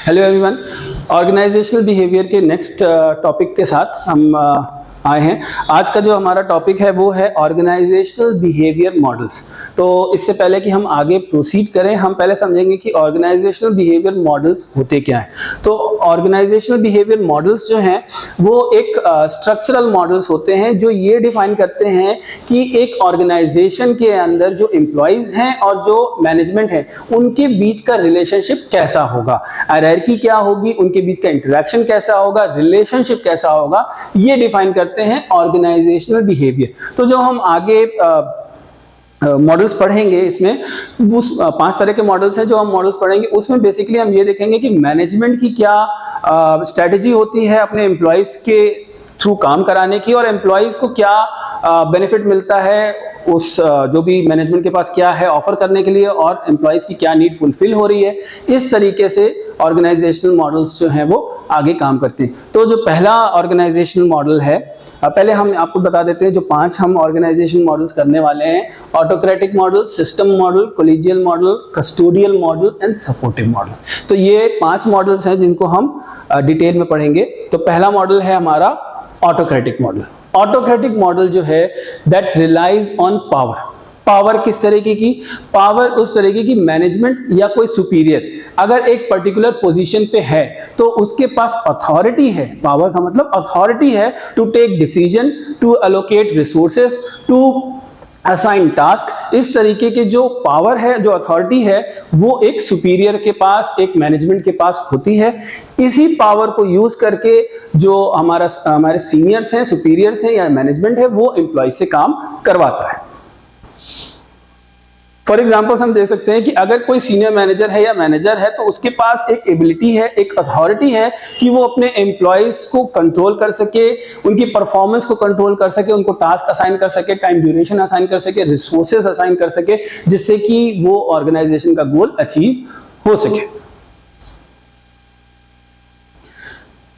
Hello everyone, organisational behaviour के next topic के साथ हम आए हैं। आज का जो हमारा टॉपिक है वो है ऑर्गेनाइजेशनल बिहेवियर मॉडल्स। तो इससे पहले कि हम आगे प्रोसीड करें, हम पहले समझेंगे कि ऑर्गेनाइजेशनल बिहेवियर मॉडल्स होते क्या हैं। तो ऑर्गेनाइजेशनल बिहेवियर मॉडल्स जो हैं वो एक स्ट्रक्चरल मॉडल्स होते हैं जो ये डिफाइन करते हैं कि एक ऑर्गेनाइजेशन के अंदर जो एम्प्लॉइज हैं और जो मैनेजमेंट है उनके बीच का रिलेशनशिप कैसा होगा, हायरार्की क्या होगी, उनके बीच का इंटरेक्शन कैसा होगा, रिलेशनशिप कैसा होगा, ये डिफाइन करते हैं ऑर्गेनाइजेशनल बिहेवियर। तो जो हम आगे मॉडल्स पढ़ेंगे, इसमें उस 5 तरह के मॉडल्स हैं जो हम मॉडल्स पढ़ेंगे। उसमें बेसिकली हम ये देखेंगे कि मैनेजमेंट की क्या स्ट्रेटजी होती है अपने एम्प्लॉइज के थ्रू काम कराने की, और एम्प्लॉइज को क्या बेनिफिट मिलता है उस जो भी मैनेजमेंट के पास क्या है ऑफर करने के लिए, और एम्प्लॉइज की क्या नीड फुलफिल हो रही है। इस तरीके से ऑर्गेनाइजेशनल मॉडल्स जो हैं वो आगे काम करते हैं। तो जो पहला ऑर्गेनाइजेशनल मॉडल है, पहले हम आपको बता देते हैं जो 5 हम ऑर्गेनाइजेशन मॉडल्स करने वाले हैं: autocratic model, system model, collegial model, custodial model and supportive model. तो ये 5 मॉडल्स हैं जिनको हम डिटेल में पढ़ेंगे। तो पहला मॉडल है हमारा ऑटोक्रेटिक मॉडल। ऑटोक्रेटिक मॉडल जो है that relies on power. Power किस तरीके की? पावर उस तरीके की मैनेजमेंट या कोई सुपीरियर अगर एक पर्टिकुलर पोजीशन पे है तो उसके पास अथॉरिटी है। पावर का मतलब अथॉरिटी है to take decision, to allocate resources, to assign task. इस तरीके के जो पावर है, जो अथॉरिटी है, वो एक सुपीरियर के पास, एक मैनेजमेंट के पास होती है। इसी पावर को यूज करके जो हमारे सीनियर्स हैं, सुपीरियर्स हैं या मैनेजमेंट है, वो एम्प्लॉय से काम करवाता है। फॉर एग्जाम्पल हम दे सकते हैं कि अगर कोई सीनियर मैनेजर है या मैनेजर है तो उसके पास एक एबिलिटी है, एक अथॉरिटी है कि वो अपने एम्प्लॉयज को कंट्रोल कर सके, उनकी परफॉर्मेंस को कंट्रोल कर सके, उनको टास्क असाइन कर सके, टाइम ड्यूरेशन असाइन कर सके, रिसोर्सेज असाइन कर सके, जिससे कि वो ऑर्गेनाइजेशन का गोल अचीव हो सके।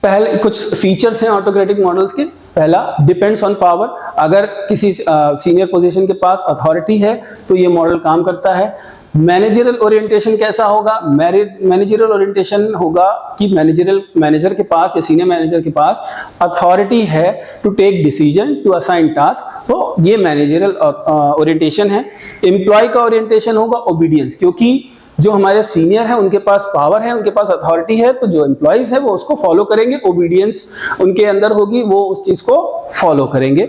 पहले कुछ फीचर्स हैं ऑटोक्रेटिक मॉडल्स के। पहला, डिपेंड्स ऑन पावर। अगर किसी सीनियर पोजीशन के पास अथॉरिटी है तो ये मॉडल काम करता है। मैनेजरियल ओरिएंटेशन कैसा होगा? मैनेजरियल ओरिएंटेशन होगा कि मैनेजर के पास या सीनियर मैनेजर के पास अथॉरिटी है to take decision, to assign task. तो ये मैनेजरियल ओरिएंटेशन है। एम्प्लॉय का ओरिएंटेशन होगा ओबीडियंस, क्योंकि जो हमारे सीनियर हैं उनके पास पावर है, उनके पास अथॉरिटी है, तो जो एम्प्लॉइज है वो उसको फॉलो करेंगे। ओबीडियंस उनके अंदर होगी, वो उस चीज को फॉलो करेंगे।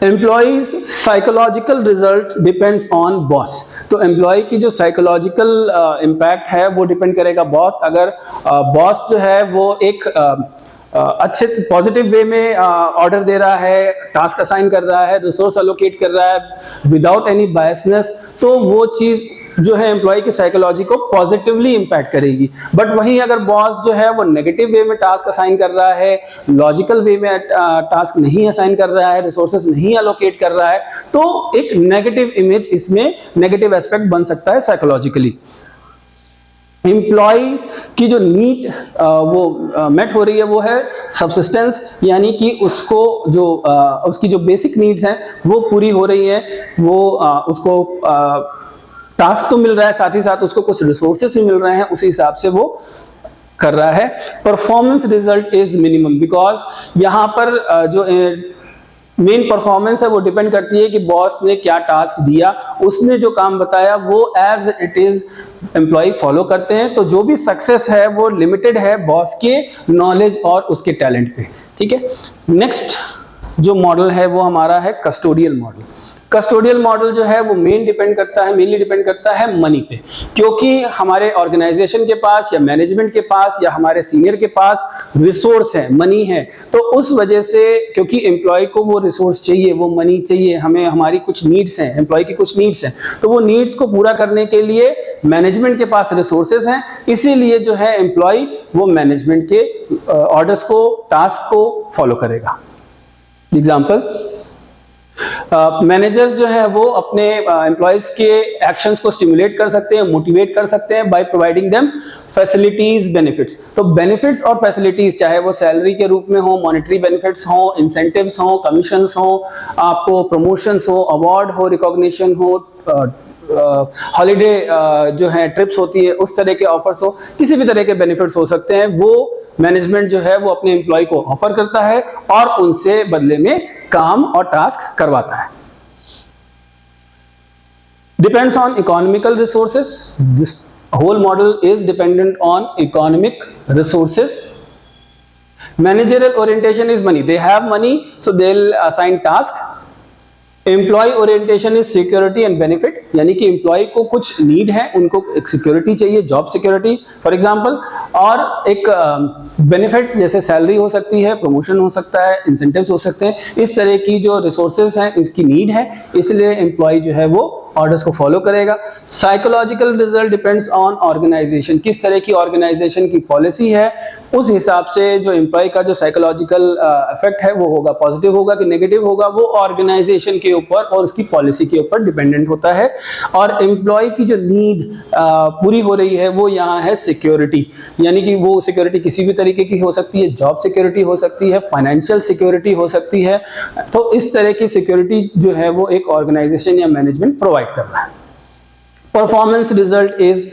Employees psychological result depends on boss. तो एम्प्लॉय की जो साइकोलॉजिकल इम्पैक्ट है वो डिपेंड करेगा बॉस। अगर बॉस जो है वो एक अच्छे पॉजिटिव वे में ऑर्डर दे रहा है, टास्क असाइन कर रहा है, रिसोर्स एलोकेट कर रहा है विदाउट एनी बायसनेस, तो वो चीज जो है एम्प्लॉय की साइकोलॉजी को पॉजिटिवली इंपैक्ट करेगी। बट वहीं अगर बॉस जो है वो नेगेटिव वे में टास्क असाइन कर रहा है, लॉजिकल वे में टास्क नहीं असाइन कर रहा है, रिसोर्सेज नहीं एलोकेट कर रहा है, तो एक नेगेटिव इमेज, इसमें नेगेटिव एस्पेक्ट बन सकता है साइकोलॉजिकली। एम्प्लॉय की जो नीड वो मेट हो रही है वो है सब्सिस्टेंस, यानी कि उसको जो उसकी जो बेसिक नीड्स हैं वो पूरी हो रही है। वो उसको टास्क तो मिल रहा है, साथ ही साथ उसको कुछ रिसोर्सेस भी मिल रहे हैं, उसी हिसाब से वो कर रहा है। Performance result is minimum, because यहाँ पर जो मेन परफॉर्मेंस है वो डिपेंड करती है कि बॉस ने क्या टास्क दिया, उसने जो काम बताया वो as it is employee follow करते हैं। तो जो भी सक्सेस है वो लिमिटेड है बॉस के नॉलेज और उसके टैलेंट पे। ठीक है। नेक्स्ट जो मॉडल है वो हमारा है कस्टोडियल मॉडल। कस्टोडियल मॉडल जो है वो मेनली डिपेंड करता है मनी पे, क्योंकि हमारे ऑर्गेनाइजेशन के पास या मैनेजमेंट के पास या हमारे सीनियर के पास रिसोर्स है, मनी है, तो उस वजह से क्योंकि एम्प्लॉय को वो रिसोर्स चाहिए, वो मनी चाहिए, हमें हमारी कुछ नीड्स हैं, एम्प्लॉय की कुछ नीड्स हैं, तो वो नीड्स को पूरा करने के लिए मैनेजमेंट के पास रिसोर्सेज हैं, इसीलिए जो है एम्प्लॉय वो मैनेजमेंट के ऑर्डर्स को, टास्क को फॉलो करेगा। एग्जाम्पल, मैनेजर्स जो है वो अपने एम्प्लॉयज के एक्शंस को स्टिमुलेट कर सकते हैं, मोटिवेट कर सकते हैं by providing them facilities, benefits. तो बेनिफिट्स और फैसिलिटीज, चाहे वो सैलरी के रूप में हो, मॉनेटरी बेनिफिट्स हो, इंसेंटिव्स हो, कमीशंस हो, आपको प्रमोशंस हो, अवार्ड हो, रिकॉग्निशन हो, हॉलीडे जो है ट्रिप्स होती है, उस तरह के ऑफर्स हो, किसी भी तरह के बेनिफिट्स हो सकते हैं, वो मैनेजमेंट जो है वो अपने एम्प्लॉय को ऑफर करता है और उनसे बदले में काम और टास्क करवाता है। Depends on economical resources, this whole model is dependent on economic resources. Managerial orientation is money, they have money so they'll assign task. Employee orientation is security and benefit, यानी कि एम्प्लॉय को कुछ need है, उनको एक security चाहिए, job security for example, और एक बेनिफिट्स जैसे सैलरी हो सकती है, प्रमोशन हो सकता है, इंसेंटिव्स हो सकते हैं, इस तरह की जो रिसोर्सेज हैं इसकी नीड है, इसलिए एम्प्लॉय जो है वो ऑर्डर्स को फॉलो करेगा। Psychological result depends on organisation, किस तरह की ऑर्गेनाइजेशन की पॉलिसी है, उस हिसाब से जो एम्प्लॉय का जो साइकोलॉजिकल इफेक्ट है वो होगा, पॉजिटिव होगा कि नेगेटिव होगा, वो ऑर्गेनाइजेशन के ऊपर और उसकी पॉलिसी के ऊपर डिपेंडेंट होता है। और एम्प्लॉय की जो नीड पूरी हो रही है वो यहाँ है सिक्योरिटी, यानी कि वो सिक्योरिटी किसी भी तरीके की हो सकती है, जॉब सिक्योरिटी हो सकती है, फाइनेंशियल सिक्योरिटी हो सकती है, तो इस तरह की सिक्योरिटी जो है वो एक ऑर्गेनाइजेशन या मैनेजमेंट प्रोवाइड कर रहा है। Performance result is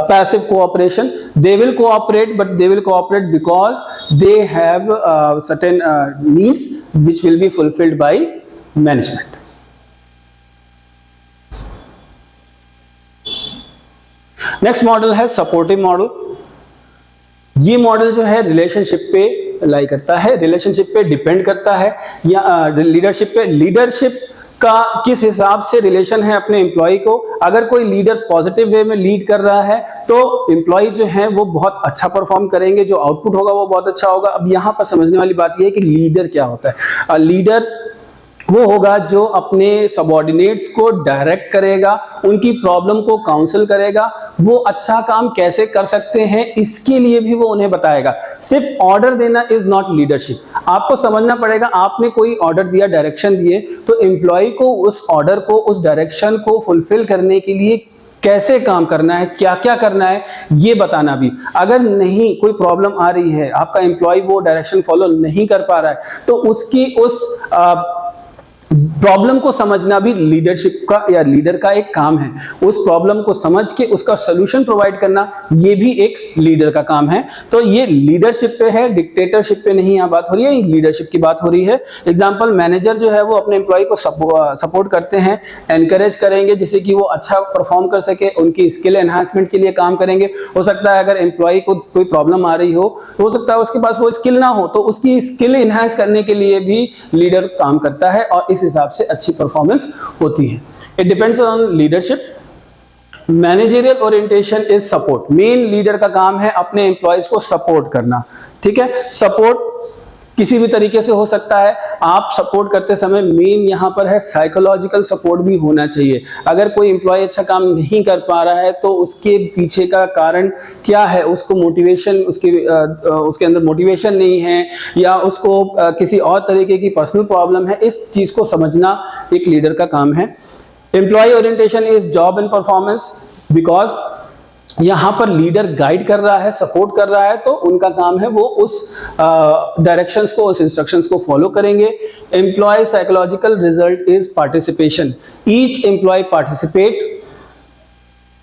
passive cooperation, they will cooperate but they will cooperate because they have certain needs which will be fulfilled by management. Next model है सपोर्टिव मॉडल। ये मॉडल जो है relationship पे लाई करता है, रिलेशनशिप पे डिपेंड करता है, या लीडरशिप पे। लीडरशिप का किस हिसाब से रिलेशन है अपने एम्प्लॉय को, अगर कोई लीडर पॉजिटिव वे में लीड कर रहा है तो एम्प्लॉय जो है वो बहुत अच्छा परफॉर्म करेंगे, जो आउटपुट होगा वो बहुत अच्छा होगा। अब यहाँ पर समझने वाली बात यह है कि लीडर क्या होता है। लीडर वो होगा जो अपने सबऑर्डिनेट्स को डायरेक्ट करेगा, उनकी प्रॉब्लम को काउंसिल करेगा, वो अच्छा काम कैसे कर सकते हैं इसके लिए भी वो उन्हें बताएगा। सिर्फ ऑर्डर देना इज नॉट लीडरशिप। आपको समझना पड़ेगा, आपने कोई ऑर्डर दिया, डायरेक्शन दिए, तो एम्प्लॉय को उस ऑर्डर को, उस डायरेक्शन को फुलफिल करने के लिए कैसे काम करना है, क्या क्या करना है, ये बताना भी। अगर नहीं कोई प्रॉब्लम आ रही है, आपका एम्प्लॉय वो डायरेक्शन फॉलो नहीं कर पा रहा है, तो उसकी उस प्रॉब्लम को समझना भी लीडरशिप का या लीडर का एक काम है। उस प्रॉब्लम को समझ के उसका सॉल्यूशन प्रोवाइड करना, ये भी एक लीडर का काम है। तो ये लीडरशिप पे है, डिक्टेटरशिप पे नहीं यहाँ बात हो रही है, लीडरशिप की बात हो रही है। एग्जांपल, मैनेजर जो है वो अपने एम्प्लॉय को सपोर्ट करते हैं, एनकरेज करेंगे जिससे कि वो अच्छा परफॉर्म कर सके, उनकी स्किल एनहांसमेंट के लिए काम करेंगे। हो सकता है अगर एम्प्लॉय को कोई प्रॉब्लम आ रही हो सकता है उसके पास वो स्किल ना हो, तो उसकी स्किल एनहांस करने के लिए भी लीडर काम करता है और इस हिसाब से अच्छी परफॉर्मेंस होती है। It depends on leadership. Managerial orientation is support. Main leader का काम है अपने एम्प्लॉयज को सपोर्ट करना, ठीक है। सपोर्ट किसी भी तरीके से हो सकता है। आप सपोर्ट करते समय मेन यहां पर है साइकोलॉजिकल सपोर्ट भी होना चाहिए। अगर कोई एम्प्लॉय अच्छा काम नहीं कर पा रहा है तो उसके पीछे का कारण क्या है, उसको मोटिवेशन, उसके अंदर मोटिवेशन नहीं है, या उसको किसी और तरीके की पर्सनल प्रॉब्लम है, इस चीज को समझना एक लीडर का काम है। Employee orientation is job and performance, because यहां पर लीडर गाइड कर रहा है, सपोर्ट कर रहा है, तो उनका काम है वो उस डायरेक्शंस को, उस इंस्ट्रक्शंस को फॉलो करेंगे। Employee psychological result is participation. Each employee participate.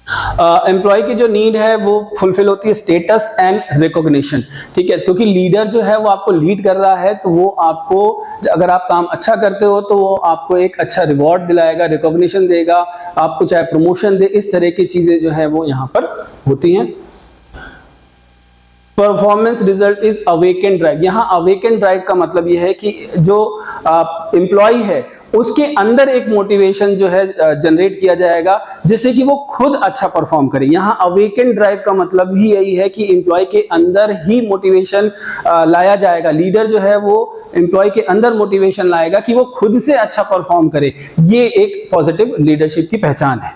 Employee की जो नीड है वो फुलफिल होती है स्टेटस एंड रिकॉग्निशन, ठीक है। क्योंकि लीडर जो है वो आपको लीड कर रहा है, तो वो आपको, अगर आप काम अच्छा करते हो तो वो आपको एक अच्छा रिवॉर्ड दिलाएगा, रिकॉग्निशन देगा, आपको चाहे प्रमोशन दे, इस तरह की चीजें जो है वो यहां पर होती हैं। Performance result is awaken drive. यहां अवेकन ड्राइव का मतलब यह है कि जो एम्प्लॉय है उसके अंदर एक मोटिवेशन जो है जनरेट किया जाएगा जिससे कि वो खुद अच्छा परफॉर्म करे। यहां अवेकन ड्राइव का मतलब ही यही है कि एम्प्लॉय के अंदर ही मोटिवेशन लाया जाएगा। लीडर जो है वो एम्प्लॉय के अंदर मोटिवेशन लाएगा कि वो खुद से अच्छा परफॉर्म करे। ये एक पॉजिटिव लीडरशिप की पहचान है,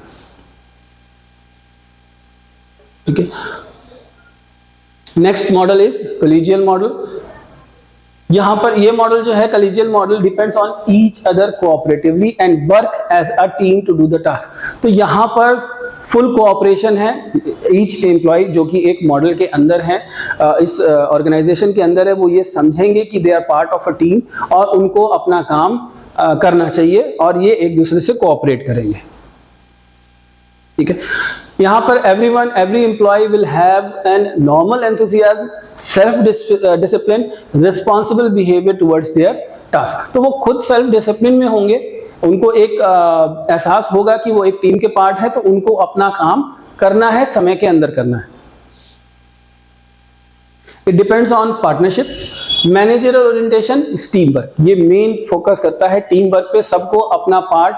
ठीक है। Next model is collegial model. यहां पर ये मॉडल जो है collegial model depends on each other cooperatively and work as a team to do the task. तो यहां पर फुल कोऑपरेशन है। ईच एम्प्लॉय जो कि एक मॉडल के अंदर है, इस ऑर्गेनाइजेशन के अंदर है, वो ये समझेंगे कि they are part of a team और उनको अपना काम करना चाहिए और ये एक दूसरे से कोऑपरेट करेंगे। ठीक है। यहाँ पर every employee will have an normal enthusiasm, self discipline, responsible behavior towards their task। तो वो खुद सेल्फ डिसिप्लिन में होंगे, उनको एक एहसास होगा कि वो एक टीम के पार्ट है, तो उनको अपना काम करना है, समय के अंदर करना है। It depends on partnership, managerial orientation, team work. ये मेन फोकस करता है टीम वर्क पे, सबको अपना पार्ट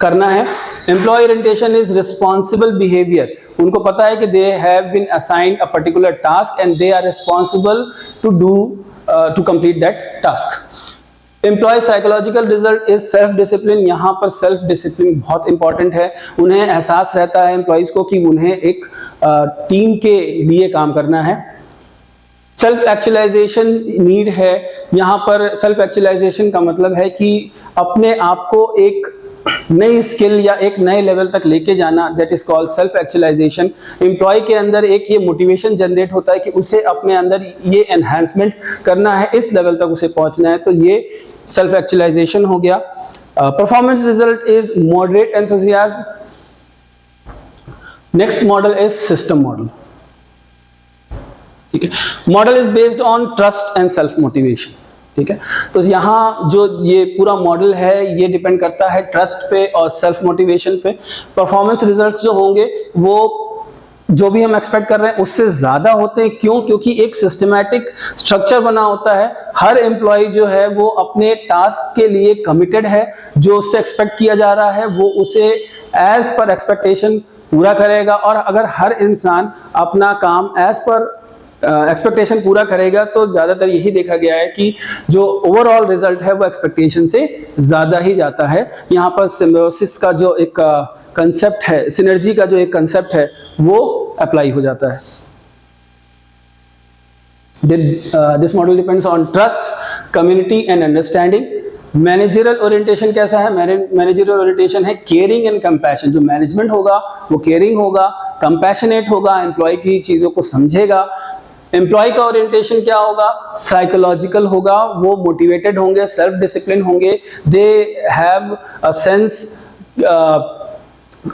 करना है। Employee orientation is responsible behaviour, उनको पता है कि they have been assigned a particular task and they are responsible to complete that task. Employee psychological result is self discipline, यहाँ पर सेल्फ डिसिप्लिन बहुत इंपॉर्टेंट है। उन्हें एहसास रहता है एम्प्लॉयज को कि उन्हें एक टीम के लिए काम करना है। सेल्फ एक्चुअलाइजेशन नीड है, यहाँ पर सेल्फ एक्चुअलाइजेशन का मतलब है कि अपने आप को एक नई स्किल या एक नए लेवल तक लेके जाना, that is called self actualisation. Employee के अंदर एक ये मोटिवेशन जनरेट होता है कि उसे अपने अंदर ये एनहांसमेंट करना है, इस लेवल तक उसे पहुंचना है, तो ये सेल्फ एक्चुअलाइजेशन हो गया। Performance result is moderate enthusiasm. Next model is system model, ठीक है। Model is based on trust and self motivation, ठीक है। तो यहाँ जो ये पूरा मॉडल है ये डिपेंड करता है ट्रस्ट पे और सेल्फ मोटिवेशन पे। परफॉर्मेंस रिजल्ट्स जो होंगे वो जो भी हम एक्सपेक्ट कर रहे हैं उससे ज्यादा होते हैं। क्यों? क्योंकि एक सिस्टमैटिक स्ट्रक्चर बना होता है। हर एम्प्लॉय जो है वो अपने टास्क के लिए कमिटेड है, जो उससे एक्सपेक्ट किया जा रहा है वो उसे एज पर एक्सपेक्टेशन पूरा करेगा। और अगर हर इंसान अपना काम एज पर एक्सपेक्टेशन पूरा करेगा तो ज्यादातर यही देखा गया है कि जो ओवरऑल रिजल्ट है वो एक्सपेक्टेशन से ज्यादा ही जाता है। यहाँ पर सिम्बायोसिस का जो एक कंसेप्ट है, सिनर्जी का जो एक कंसेप्ट है वो अप्लाई हो जाता है। This model depends on trust, community and understanding. Managerial orientation कैसा है? मैनेजरियल ओरिएंटेशन है केयरिंग एंड कंपैशन। जो मैनेजमेंट होगा वो केयरिंग होगा, कंपैशनेट होगा, एम्प्लॉय की चीजों को समझेगा। एम्प्लॉय का ओरिएंटेशन क्या होगा? साइकोलॉजिकल होगा, वो मोटिवेटेड होंगे, सेल्फ डिसिप्लिन होंगे, they have a sense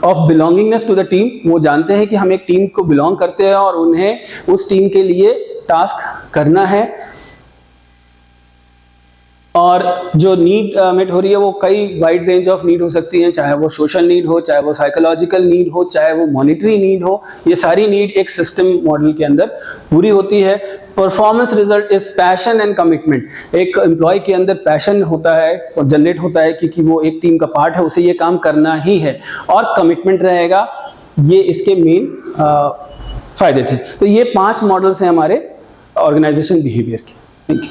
of belongingness to the team. वो जानते हैं कि हम एक टीम को बिलोंग करते हैं और उन्हें उस टीम के लिए टास्क करना है। और जो नीड मेट हो रही है वो कई वाइड रेंज ऑफ नीड हो सकती हैं, चाहे वो सोशल नीड हो, चाहे वो साइकोलॉजिकल नीड हो, चाहे वो मॉनिटरी नीड हो। ये सारी नीड एक सिस्टम मॉडल के अंदर पूरी होती है। Performance result is passion and commitment. एक एम्प्लॉय के अंदर पैशन होता है और जनरेट होता है कि वो एक टीम का पार्ट है, उसे ये काम करना ही है, और कमिटमेंट रहेगा। ये इसके मेन फायदे थे। तो ये 5 मॉडल्स हैं हमारे ऑर्गेनाइजेशन बिहेवियर के। Thank you.